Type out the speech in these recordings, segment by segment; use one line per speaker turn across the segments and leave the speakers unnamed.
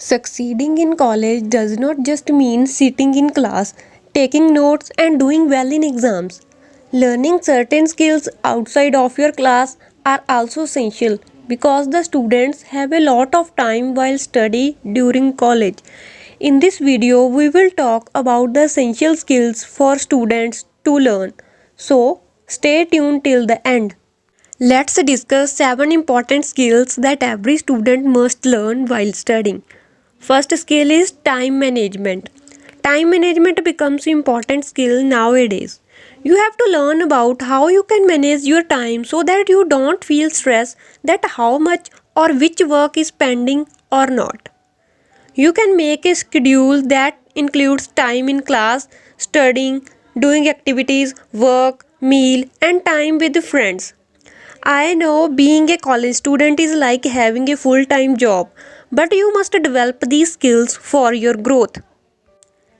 Succeeding in college does not just mean sitting in class, taking notes, and doing well in exams. Learning certain skills outside of your class are also essential because the students have a lot of time while study during college. In this video, we will talk about the essential skills for students to learn. So, stay tuned till the end. Let's discuss 7 important skills that every student must learn while studying. First skill is time management. Time management becomes important skill nowadays. You have to learn about how you can manage your time so that you don't feel stress that how much or which work is pending or not. You can make a schedule that includes time in class, studying, doing activities, work, meal and time with friends. I know being a college student is like having a full time job, but you must develop these skills for your growth.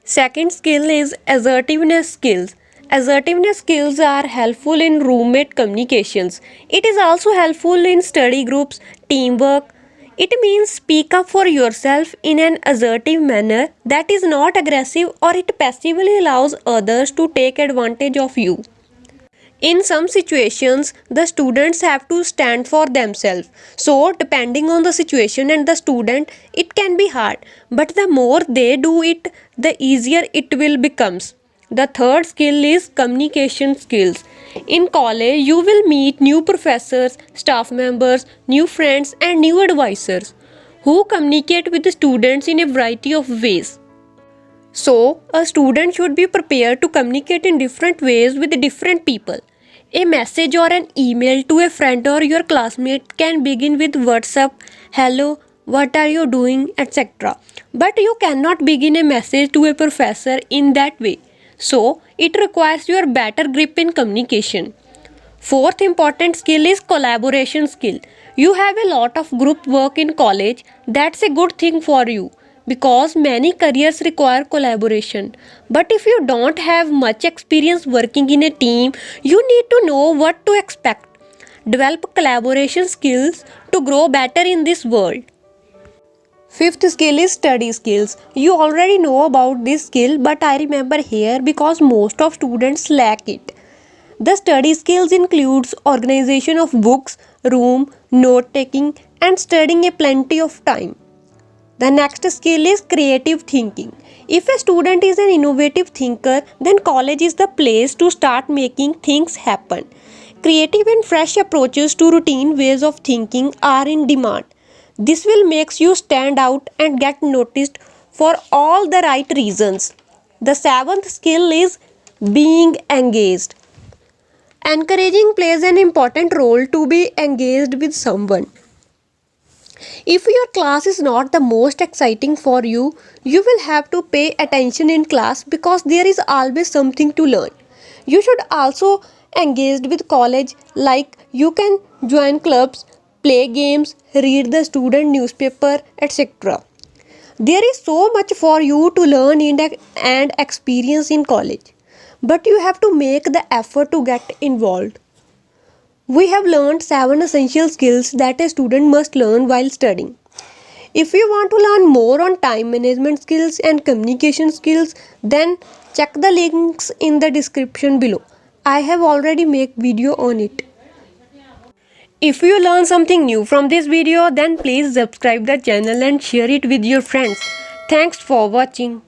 Second skill is assertiveness skills. Assertiveness skills are helpful in roommate communications. It is also helpful in study groups, teamwork. It means speak up for yourself in an assertive manner that is not aggressive or it passively allows others to take advantage of you. In some situations, the students have to stand for themselves. So, depending on the situation and the student, it can be hard. But the more they do it, the easier it will becomes. The third skill is communication skills. In college, you will meet new professors, staff members, new friends, and new advisors who communicate with the students in a variety of ways. So, a student should be prepared to communicate in different ways with different people. A message or an email to a friend or your classmate can begin with WhatsApp, hello, what are you doing, etc. But you cannot begin a message to a professor in that way. So, it requires your better grip in communication. Fourth important skill is collaboration skill. You have a lot of group work in college. That's a good thing for you because many careers require collaboration. But if you don't have much experience working in a team, you need to know what to expect. Develop collaboration skills to grow better in this world. Fifth skill is study skills. You already know about this skill, but I remember here because most of students lack it. The study skills includes organization of books, room, note taking and studying a plenty of time. The next skill is creative thinking. If a student is an innovative thinker, then college is the place to start making things happen. Creative and fresh approaches to routine ways of thinking are in demand. This will make you stand out and get noticed for all the right reasons. The seventh skill is being engaged. Encouraging plays an important role to be engaged with someone. If your class is not the most exciting for you, you will have to pay attention in class because there is always something to learn. You should also engage with college like you can join clubs, play games, read the student newspaper, etc. There is so much for you to learn and experience in college, but you have to make the effort to get involved. We have learned 7 essential skills that a student must learn while studying. If you want to learn more on time management skills and communication skills, then check the links in the description below. I have already made video on it. If you learn something new from this video, then please subscribe the channel and share it with your friends. Thanks for watching.